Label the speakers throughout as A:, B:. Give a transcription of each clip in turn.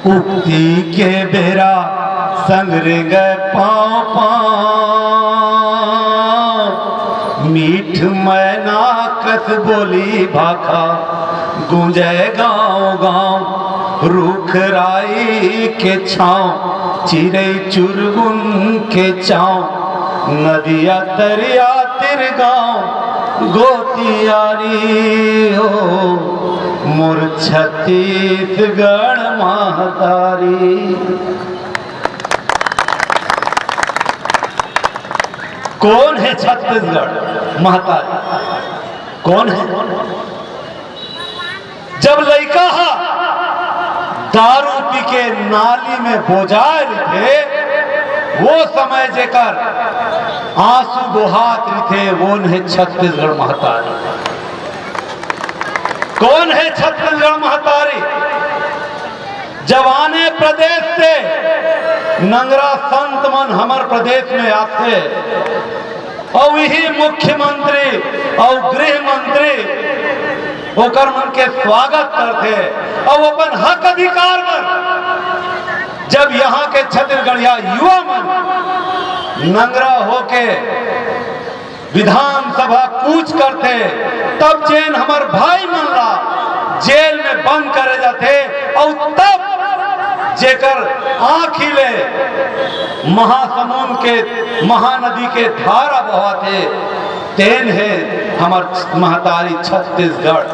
A: उक्ति के बेरा संग रिंग पाँव पाँव, मीठ मैना कस बोली भाखा, गूंजे गाँव गाँव, रूख राई के छाँव, चिड़ै चुरगुन के चाँव, नदिया दरिया तिर गाँव, गोतियारी हो मोर छत्तीसगढ़ महतारी। कौन है छत्तीसगढ़ महतारी? कौन है? जब लड़का दारू पी के नाली में बोझाए थे, वो समय जेकर आंसू बहात थे, वो है छत्तीसगढ़ महतारी। कौन है छत्तीसगढ़ महतारी? जवाने प्रदेश से नंगरा संत मन हमार प्रदेश में आते और यही मुख्यमंत्री और गृह मंत्री होकर मन के स्वागत करते और अपन हक अधिकार पर जब यहाँ के छत्तीसगढ़िया युवा मन नंगरा होके विधानसभा कूच करते, तब जेन हमार भाई मन ला जेल में बंद करे जाते और तब जेकर आँखिले महासमुंद के महानदी के धारा बहाते, तेन है हमार महतारी छत्तीसगढ़।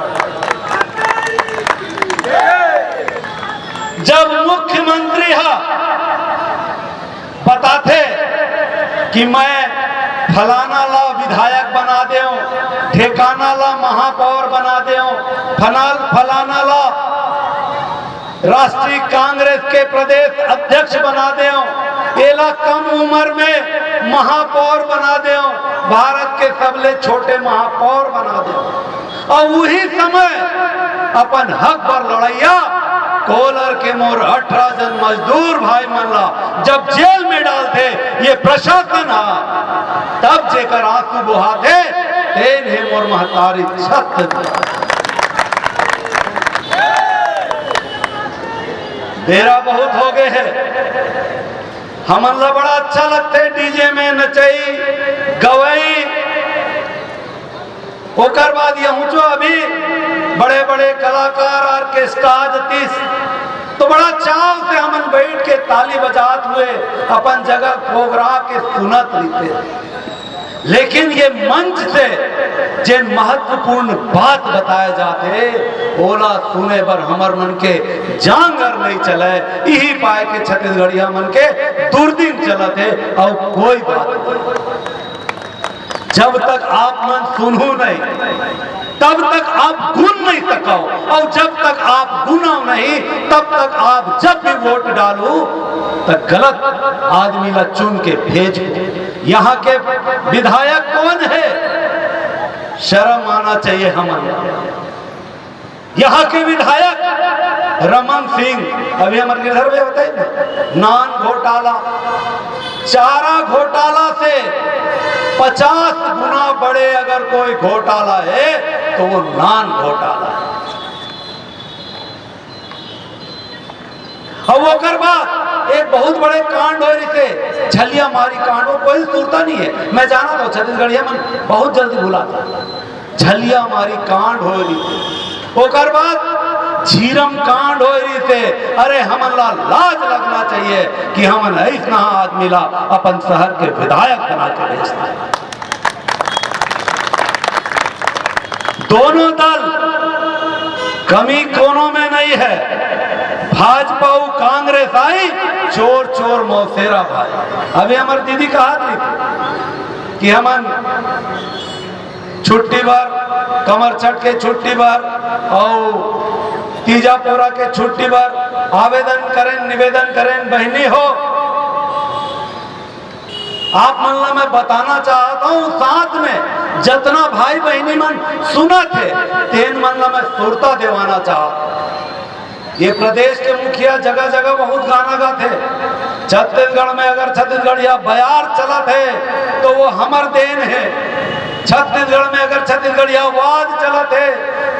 A: जब मुख्यमंत्री बताते कि मैं फलाना ला विधायक बना दे, ठेकाना ला महापौर बना दे, फलाना ला राष्ट्रीय कांग्रेस के प्रदेश अध्यक्ष बना दे, एला कम उम्र में महापौर बना दे, भारत के सबले छोटे महापौर बना दे, और वही समय अपन हक पर लड़ैया कोलर के मोर 18 जन मजदूर भाई मनला जब जेल में डालते, ये प्रशासन तब जेकर आंसू बहाते, तेन है मोर महतारी छत्तीसगढ़। बेरा बहुत हो गए हैं, हमला बड़ा अच्छा लगते डीजे में नचई गवई, ओकर बाद यहूँ जो अभी बड़े बड़े कलाकार ऑर्केस्ट्रा जतीस तो बड़ा चाव से हमन बैठ के ताली बजात हुए अपन जगह प्रोग्रा के सुनत रहते, लेकिन ये मंच से जिन महत्वपूर्ण बात बताए जाते ओला सुने बर हमर मन के जांगर नहीं चले, यही पाए के छत्तीसगढ़िया मन के दुर्दिन चलते और कोई बात नहीं। जब तक आप मन सुनू नहीं तब तक आप गुन नहीं सकाओ, और जब तक आप गुनाओ नहीं तब तक आप जब भी वोट डालो तब गलत आदमी ला चुन के भेज। यहाँ के विधायक कौन है? शर्म आना चाहिए हमारे। यहाँ के विधायक रमन सिंह, अभी हमारे गिरधर में बताइए नान घोटाला, चारा घोटाला से 50 गुना बड़े अगर कोई घोटाला है तो वो नान घोटाला है। और वो कर बाद एक बहुत बड़े कांड हो रही थे, झलिया मारी कांड, वो कोई सुरता नहीं है, मैं जाना था छत्तीसगढ़िया मन बहुत जल्दी भूला था। झलिया मारी कांड हो रही थी, ओकर बाद झीरम कांड हो रही थे। अरे हमन ला लाज लगना चाहिए कि हमन ऐसा आदमी ला अपन शहर के विधायक बना के भेजता है। दोनों दल कमी कोनों में नहीं है, भाजपा और कांग्रेस आई चोर चोर मौसेरा भाई। अभी हमारी दीदी कहा थी कि हमन छुट्टी बार कमर छठ के छुट्टी बार और तीजापुरा के छुट्टी बार आवेदन करें, निवेदन करें, बहनी हो आप मन ला मैं बताना चाहता हूँ, साथ में जितना भाई बहनी मन सुना थे तेन मन ला मैं सुरता देवाना चाहता। ये प्रदेश के मुखिया जगह जगह बहुत गाना गाते, छत्तीसगढ़ में अगर छत्तीसगढ़िया बयार चला थे तो वो हमर देन है। छत्तीसगढ़ में अगर छत्तीसगढ़िया वाद चला थे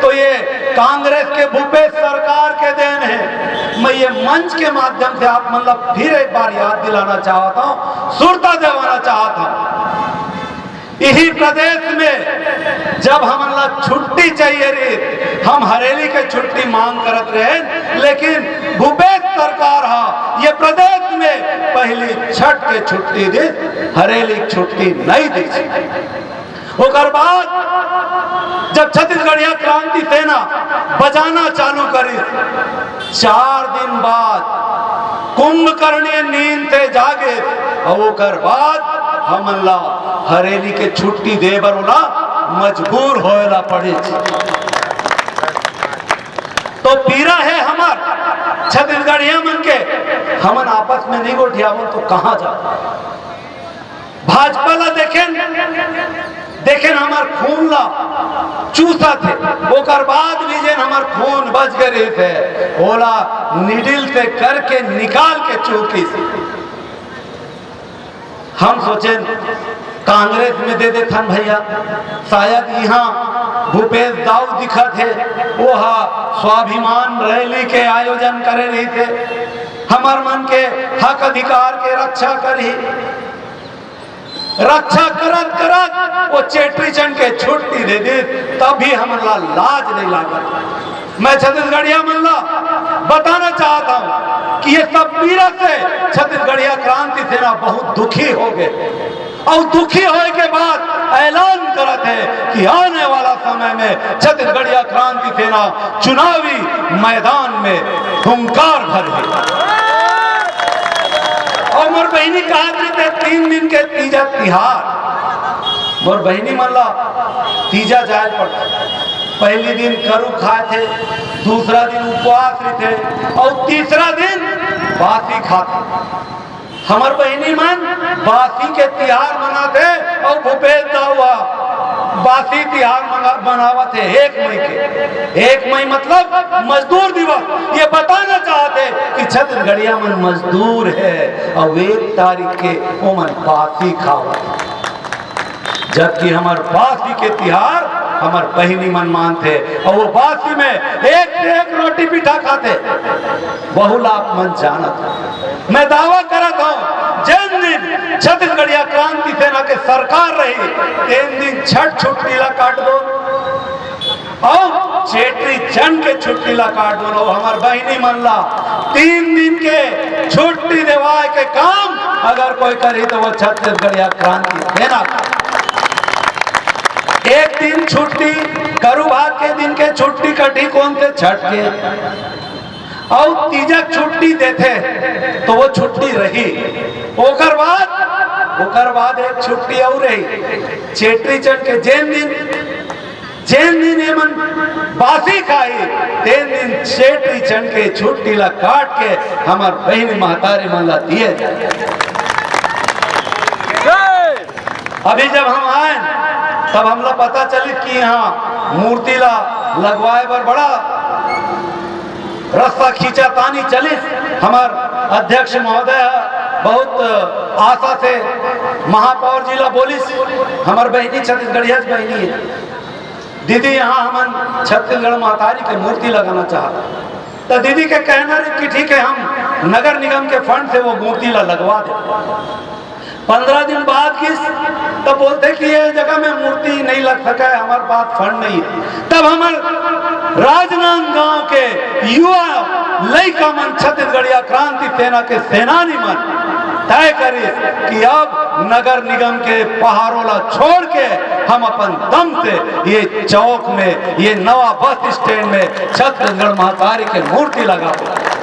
A: तो ये कांग्रेस के भूपेश सरकार के देन है। मैं ये मंच के माध्यम से आप मतलब फिर एक बार याद दिलाना चाहता हूं, सुरता दिलाना चाहता हूं। यही प्रदेश में जब हमला छुट्टी चाहिए रे, हम हरेली के छुट्टी मांग करत रहे, लेकिन भूपेश सरकार ये प्रदेश में पहली छठ के छुट्टी दी, हरेली छुट्टी नहीं दी। ओकर बाद जब छत्तीसगढ़िया क्रांति सेना बजाना चालू करी, 4 दिन बाद कुंभकर्णी नींद से जागे और ओकर बाद हमला हरेली के छुट्टी दे बरोला मजबूर होएला पड़े। तो पीरा है हमार छत्तीसगढ़िया मन के, हमन आपस में नहीं गोठियावन तो कहां जा। भाजपा ला देखें हमार खून ला चूसा थे, ओकर बाद भी जेन हमार खून बच गए थे, ओला निडिल से करके निकाल के चूकी से हम सोचे कांग्रेस में दे देथन भैया, शायद यहाँ भूपेश दाऊ दिखत है, वो स्वाभिमान रैली के आयोजन करे रही थे, हमार मन के हक अधिकार के रक्षा करी, रक्षा करत करत वो चेट्री चंड के छुट्टी दे दे, तभी हमला लाज नहीं लागत। मैं छत्तीसगढ़िया मनला बताना चाहता हूं कि ये सब पीड़ा से छत्तीसगढ़िया क्रांति सेना बहुत दुखी हो गए, और दुखी होने के बाद ऐलान करत है कि आने वाला समय में छत्तीसगढ़िया क्रांति सेना चुनावी मैदान में हुंकार भरेगी। और मोर बहनी कहा थे 3 दिन के तीजा तिहार, मोर बहनी मनला तीजा जाए पड़ता, पहली दिन करू खाए थे, दूसरा दिन उपवास थे, और तीसरा दिन बासी खाते। हमार बहनी मन बासी के तिहार मनाते, और भूपेश दाऊआ बासी तिहार मनावत है 1 मई के। 1 मई मतलब मजदूर दिवस। ये बताना चाहते कि छत्तीसगढ़िया मन मजदूर है, और 1 तारीख के वो मन बासी खावत, जबकि हमार बासी के तिहार हमार बहनी मन मानते, और वो बासी में एक रोटी पिठा खाते। बहुला मन जानत, मैं दावा करत हूं जिन दिन छत्तीसगढ़िया क्रांति सेना के सरकार रही, 3 दिन छठ छुट्टी ला काट दो, और चेट्री चंड के छुट्टी ला काट दो। हमार बहनी मन ला 3 दिन के छुट्टी देवाए के काम अगर कोई करी तो वो छत्तीसगढ़िया क्रांति सेना। 1 दिन छुट्टी करू भाग के दिन के छुट्टी कटी कौन से छठ के, और तीजा छुट्टी देते तो वो छुट्टी रही। ओकर बाद एक छुट्टी और रही चेट्री चंड के, जेन दिन ये मन बासी खाई, 3 दिन चेट्री चंड के छुट्टी ला काट के हमार बहनी महतारी मन ला दिए। अभी जब हम आए तब हमला पता चली कि यहाँ मूर्ति ला लगवाए बर बड़ा रास्ता खींचा तानी चलिस। हमार अध्यक्ष महोदय बहुत आशा से महापौर जी ला बोलिस, हमार बहनी छत्तीसगढ़िया बहनी है, दीदी यहाँ हम छत्तीसगढ़ महतारी के मूर्ति लगाना चाहता, तो दीदी के कहना है कि ठीक है हम नगर निगम के फंड से वो मूर्ति ला लगवा दे। 15 दिन बाद किस तब बोलते कि ये जगह में मूर्ति नहीं लग सका है, हमारे पास फंड नहीं है। तब हमारे राजनांदगांव के युवा लड़का मन छत्तीसगढ़िया क्रांति सेना के सेनानी मन तय करे कि अब नगर निगम के पहाड़ों ला छोड़ के हम अपन दम से ये चौक में, ये नवा बस स्टैंड में छत्तीसगढ़ महतारी के मूर्ति लगा।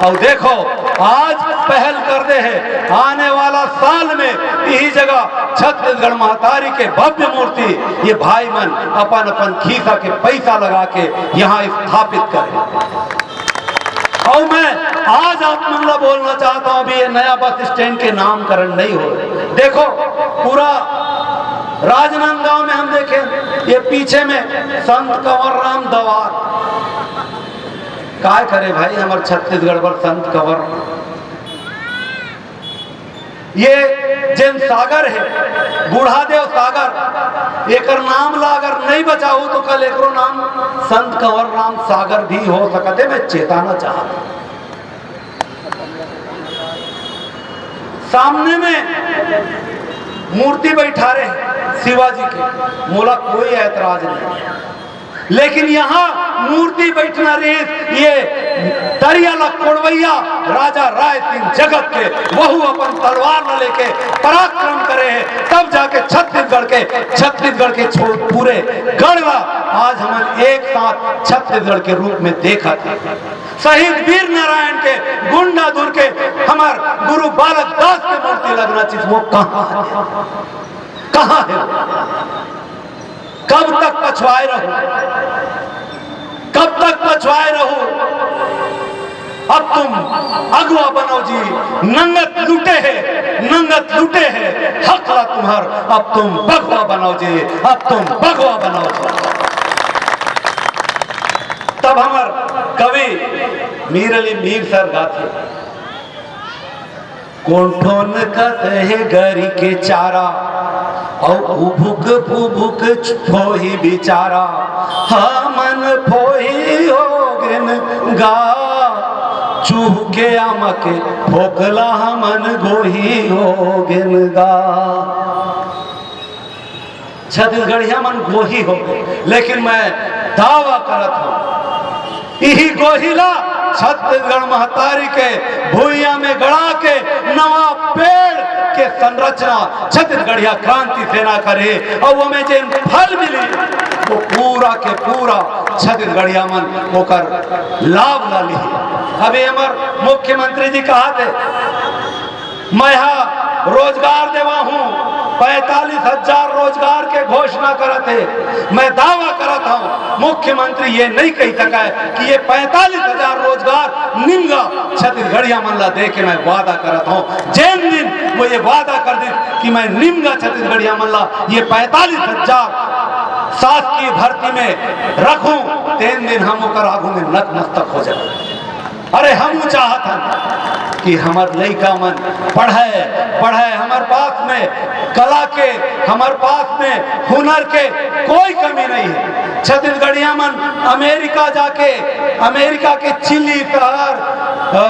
A: और देखो आज पहल कर दे है, आने वाला साल में यही जगह छत्तीसगढ़ महतारी के भव्य मूर्ति ये भाई मन अपन अपन खीसा के पैसा लगा के यहाँ स्थापित करें। और मैं आज आप मनला बोलना चाहता हूं, अभी ये नया बस स्टैंड के नामकरण नहीं हो। देखो पूरा राजनांदगांव में हम देखें, ये पीछे में संत कंवर राम दवार, काय करे भाई हमारे छत्तीसगढ़ पर संत कंवर। ये जैन सागर है बूढ़ादेव सागर, एक नाम ला अगर नहीं बचाऊ तो कल एक नाम संत कंवर राम सागर भी हो सकते। मैं चेताना चाहता सामने में मूर्ति बैठा रहे शिवाजी के, मोला कोई ऐतराज नहीं, लेकिन यहाँ मूर्ति बैठना रही ये दरियाला कोड़वैया राजा राय सिंह जगत के वहू अपन तलवार न लेके पराक्रम करे है, तब जाके छत्तीसगढ़ के पूरे गढ़वा आज हम एक साथ छत्तीसगढ़ के रूप में देखा था। शहीद वीर नारायण के गुंडादुर के हमार गुरु बालक दास के मूर्ति लगना चाहिए, वो कहाँ है? कब तक पछवाए रहो, कब तक पछवाए रहो? अब तुम अगुआ बनो जी, नंगत लूटे है हकला तुम्हार, अब तुम भगवा बनाओ जी, अब तुम भगवा बनाओ जी। तब हमार कवि मीर अली मीर सर गाथे, कोठोन कहे गरी के चारा और उभुक फुभुक फोही बिचारा, हमन फोही होगन गा, चूह के आमके फोकला हमन गोही होगन गा। छत्तीसगढ़िया मन गोही हो गए, लेकिन मैं दावा करत हूं यही गोहिला छत्तीसगढ़ महतारी के भूइया में गड़ा के नवा पेड़ के संरचना छत्तीसगढ़िया क्रांति सेना करे, और वो में जो फल मिली वो पूरा के पूरा छत्तीसगढ़िया मन होकर लाभ ला ली। अभी हमारे मुख्यमंत्री जी कहा थे मैं रोजगार देवा हूं, 45,000 रोजगार के घोषणा करते, मैं दावा करता हूं मुख्यमंत्री ये नहीं कह सका है कि ये 45,000 रोजगार निम्गा छत्तीसगढ़िया मनला दे के मैं वादा करता हूं। जिन दिन वो ये वादा कर दी कि मैं निम्गा छत्तीसगढ़िया मनला ये 45,000 शासकीय भर्ती में रखूं, 3 दिन हम ओकर आगू में नतमस्तक हो जाए। अरे हम चाहत कि हमार लड़का मन पढ़े हमार पास में कला के, हमार पास में हुनर के कोई कमी नहीं है। छत्तीसगढ़िया मन अमेरिका जाके, अमेरिका के चिली शहर,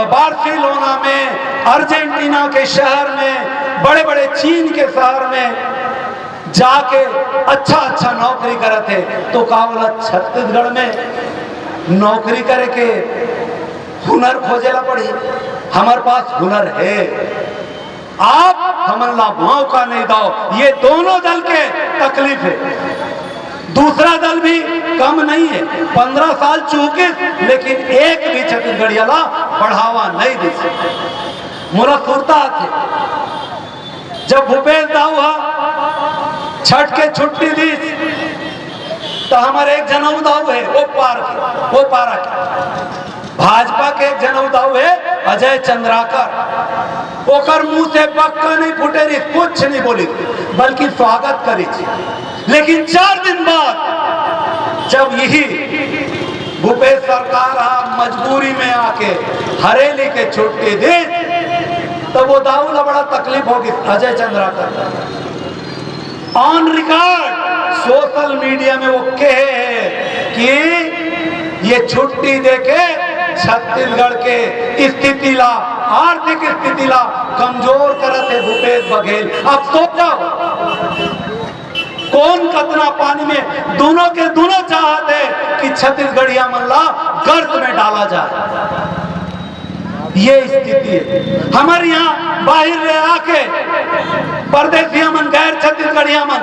A: बार्सिलोना में, अर्जेंटीना के शहर में, बड़े बड़े चीन के शहर में जाके अच्छा नौकरी करते, तो का बोला छत्तीसगढ़ में नौकरी करे के हुनर खोजेला पड़ी। हमारे पास हुनर है, आप हमला मौका नहीं दो। ये दोनों दल के तकलीफ है, दूसरा दल भी कम नहीं है, 15 साल चूके, लेकिन एक भी छत्तीसगढ़िया बढ़ावा नहीं दे सकते। मोरा सुरता थे जब भूपेश दाऊ छठ के छुट्टी दी तो हमारे एक जनऊ दाऊ है वो पारा के भाजपा के एक जनऊ दाऊ है अजय चंद्राकर, ओकर मुंह से पक्का नहीं फूटे रही, कुछ नहीं बोली, बल्कि स्वागत करी थी। लेकिन 4 दिन बाद जब यही भूपेश सरकार मजबूरी में आके हरेली के छुट्टी दी तो वो दाऊ ला बड़ा तकलीफ होगी। Ajay Chandrakar on record social media में वो कहे कि ये छुट्टी देके छत्तीसगढ़ के स्थिति ला, आर्थिक स्थिति ला कमजोर करते भूपेश बघेल। अब सोचो कौन कतना पानी में दोनों के दोनों चाहते कि छत्तीसगढ़िया मल्ला गर्त में डाला जाए। ये स्थिति है हमारे यहाँ। बाहर ले आके परदेशिया मन, गैर छत्तीसगढ़िया मन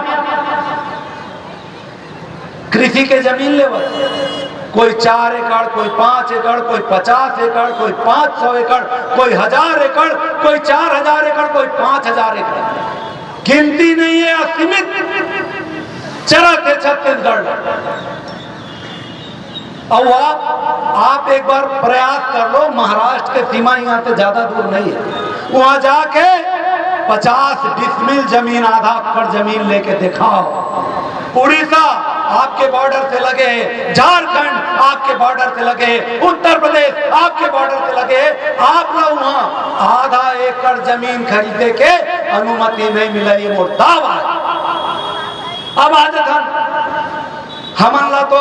A: कृषि के जमीन लेवल, कोई 4 एकड़, कोई 5 एकड़, कोई 50 एकड़, कोई 500 एकड़, कोई 1000 एकड़, कोई 4000 एकड़, कोई 5000 एकड़, गिनती नहीं है, असीमित चरत है छत्तीसगढ़। और आप एक बार प्रयास कर लो, महाराष्ट्र के सीमा यहाँ से ज्यादा दूर नहीं है, वहां जाके 50 डिसमिल जमीन, आधा एकड़ जमीन लेके दिखाओ। उड़ीसा आपके बॉर्डर से लगे है, झारखंड आपके बॉर्डर से लगे है, उत्तर प्रदेश आपके बॉर्डर से लगे है, आप लोग वहां आधा एकड़ जमीन खरीदे के अनुमति नहीं मिला, ये वो दावा है। अब आज हमला तो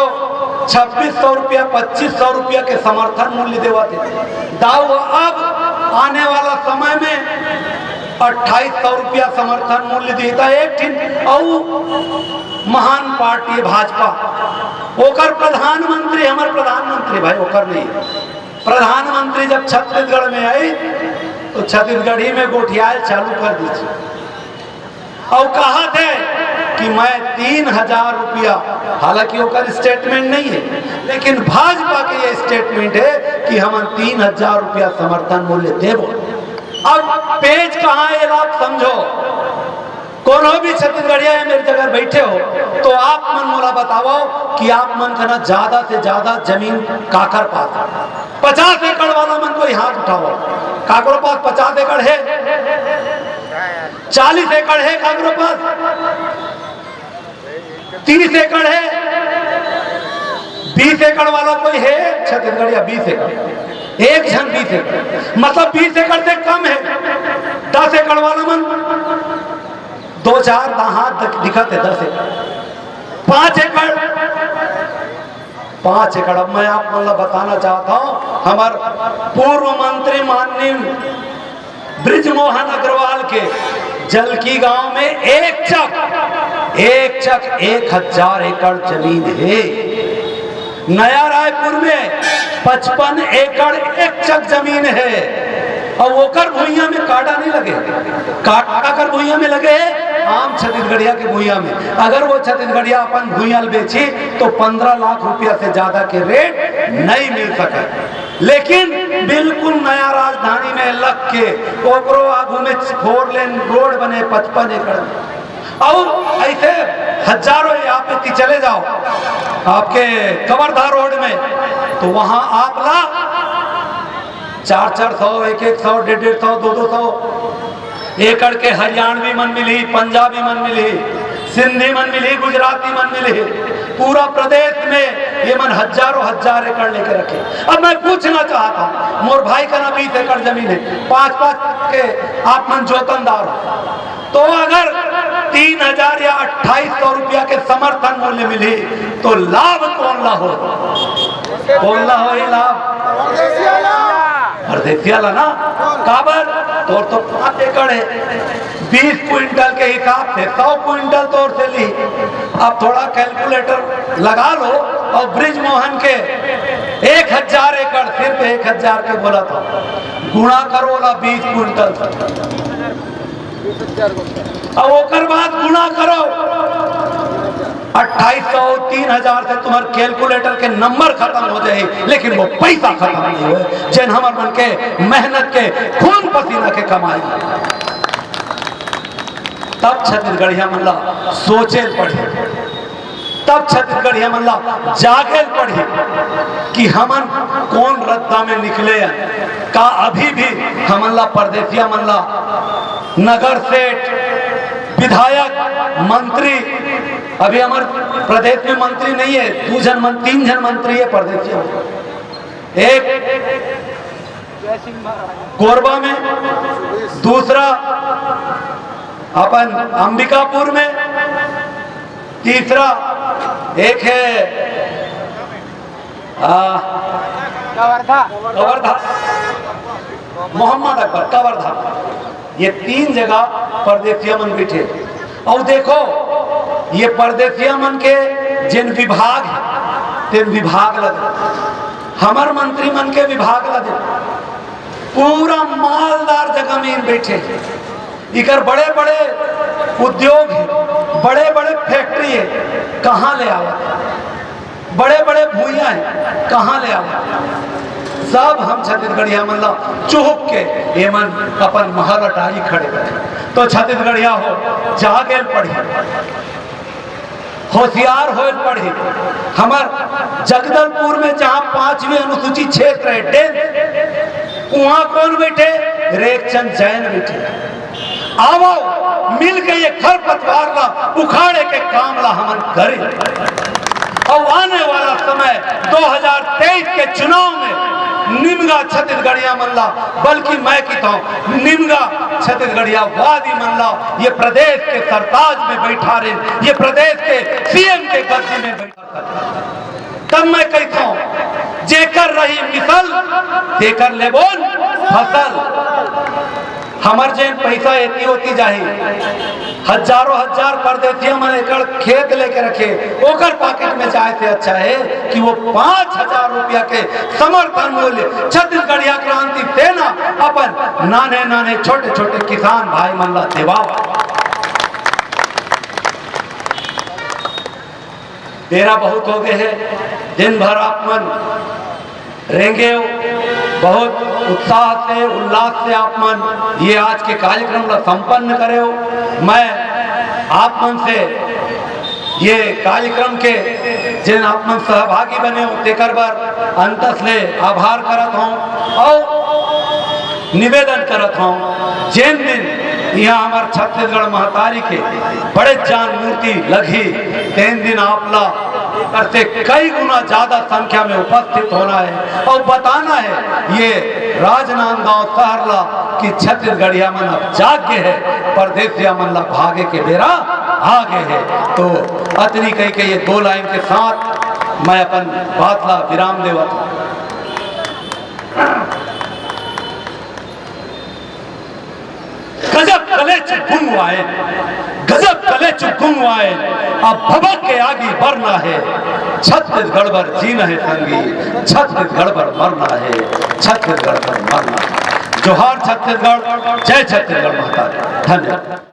A: 2600 रुपया 2500 रुपया के समर्थन मूल्य देवा थे दाऊ। अब आने वाला समय में 2800 रुपया समर्थन मूल्य देता एक ठिन और महान पार्टी भाजपा ओकर प्रधानमंत्री हमारे प्रधानमंत्री भाई ओकर नहीं प्रधानमंत्री जब छत्तीसगढ़ में आई तो छत्तीसगढ़ी में गोठियाल चालू कर दीजिए और कहा थे कि मैं 3000 रुपया, हालांकि ओकर स्टेटमेंट नहीं है लेकिन भाजपा के ये स्टेटमेंट है कि हम 3000 रुपया समर्थन मूल्य देवो। अब पेज कहाँ है आप समझो, कोनो भी छत्तीसगढ़िया मेरी जगह बैठे हो तो आप मन मोला बताओ कि आप मन का ज्यादा से ज्यादा जमीन काकर पास 50 एकड़ वाला मन कोई हाथ उठाओ, काकरो पास 50 एकड़ है, 40 एकड़ है काकरो पास, 30 एकड़ है, 20 एकड़ वाला कोई है छत्तीसगढ़िया 20 एकड़, एक जन 20 एकड़ मतलब 20 एकड़ से कम है। 10 एकड़ वाला मन 2-4 हाथ दिखत है 10 एकड़, 5 एकड़ 5 एकड़। अब मैं आप मतलब बताना चाहता हूं हमार पूर्व मंत्री माननीय बृजमोहन अग्रवाल के जलकी गांव में एक चक 1000 एकड़ जमीन है। नया रायपुर में 55 एकड़ एक चक जमीन है और ओकर भुइया में काटा नहीं लगे, काटा कर भुइया में लगे आम छत्तीसगढ़िया के भुइया में। अगर वो छत्तीसगढ़िया अपन भुइया बेची तो 15 लाख रुपया से ज्यादा के रेट नहीं मिल सके, लेकिन बिल्कुल नया राजधानी में लग के ओकरो आगू में 4 लेन रोड बने 55 एकड़ और ऐसे हजारों आप चले जाओ आपके कवर्धा रोड में तो वहां आप ला 400, 100, 150, 200 एकड़ के हरियाणवी मन मिली, पंजाबी मन मिली, सिंधी मन मिली, गुजराती मन मिली, पूरा प्रदेश में ये मन हजारों हजार एकड़ लेके रखे। अब मैं पूछना चाहता हूँ मोर भाई का ना 20 एकड़ जमीन है, 5-5 के आप मन जोतनदार तो अगर 3000 या 2800 रुपया के समर्थन मूल्य मिली तो लाभ कौन ला हो, कौन ला हो ये लाभ परदेसिया ला ना। काबर तो 5 एकड़ है, 20 क्विंटल के हिसाब से 100 क्विंटल तौर से ली। अब थोड़ा कैलकुलेटर लगा लो और बृजमोहन के 1000 एकड़ सिर्फ 1000 के बोला था, गुणा करो ला 20 क्विंटल और ओकर बाद गुणा करो 2800, 3000 से तुम्हारे कैलकुलेटर के नंबर खत्म हो जाए लेकिन वो पैसा खत्म नहीं हुए जिन हमार मन के मेहनत के खून पसीना के कमाई। तब छत्तीसगढ़िया मल्ला सोचे पढ़े, तब छत्तीसगढ़िया मल्ला जागे पढ़े कि हमन कौन रद्दा में निकले का। अभी भी हमला परदेसिया मल्ला नगर सेठ, विधायक, मंत्री, अभी हमारे प्रदेश में मंत्री नहीं है, 3 जन मंत्री है प्रदेश में, एक कोरबा में, दूसरा अपन अंबिकापुर में, तीसरा एक है कवर्धा, मोहम्मद अकबर कवर्धा। ये 3 जगह परदेसिया मन बैठे और देखो ये परदेसिया मन के जिन विभाग तेन विभाग लगे, हमार मंत्री मन के विभाग लगे, पूरा मालदार जगह में बैठे। इकर बड़े बड़े उद्योग है, बड़े बड़े फैक्ट्री है, कहाँ ले आवा, बड़े बड़े भूइया है कहाँ ले आवा। सब हम छत्तीसगढ़िया मतलब चुप के ये मन अपन महल अटाई खड़े बैठे। तो छत्तीसगढ़िया हो जागे पढ़े, होशियार हो पढ़े। हमार जगदलपुर में जहाँ 5वीं अनुसूचित क्षेत्र है डेंस, वहां कौन बैठे, रेखचंद जैन बैठे। आओ मिल के ये खरपतवार ला उखाड़े के काम ला हमन करे। और आने वाला समय 2023 के चुनाव में निमगा छत्तीसगढ़िया मल्ला, बल्कि मैं कहता हूँ निमगा छत्तीसगढ़िया वादी मल्ला ये प्रदेश के सरताज में बैठा रहे, ये प्रदेश के सीएम के गद्दी में बैठा। तब मैं कहता हूँ जेकर रही मिसल तेकर लेबोन फसल। हमार जेन पैसा एती होती जाही, हजारों हजार परदेसियों मन एकड़ खेत लेके रखे, ओकर पॉकेट में जाए से अच्छा है कि वो 5,000 रुपया के समर्थन मूल्य छत्तीसगढ़िया क्रांति सेना अपन नाने नाने छोटे छोटे किसान भाई मन ला देवावा। तेरा बहुत हो गए है, दिन भर आप मन रहेंगे, बहुत उत्साह से उल्लास से आप मन ये आज के कार्यक्रम ला संपन्न करे हो। मैं आप मन से ये कार्यक्रम के जिन आप मन सहभागी बने हो तेकर बर अंतस ले आभार करत हूँ और निवेदन करत हूँ। जिन दिन यहाँ हमारे छत्तीसगढ़ महतारी के बड़े जान मूर्ति लगी, तीन दिन आप ला करते कई गुना ज्यादा संख्या में उपस्थित होना है और बताना है ये राजनांदगांव शहर ला कि छत्तीसगढ़िया मन अब जागे है, परदेसिया मन ला भागे के बेरा आगे है। तो अतनी कही के ये 2 लाइन के साथ मैं अपन बात ला विराम देवत। गजब कले चुप आए, गजब कले चुप आए, अब भबक के आगे बढ़ना है, छत्तीसगढ़ पर जीना है संगी, छत्तीसगढ़ पर मरना है, छत्तीसगढ़ पर मरना है। जोहार छत्तीसगढ़, जय छत्तीसगढ़ माता। धन्यवाद।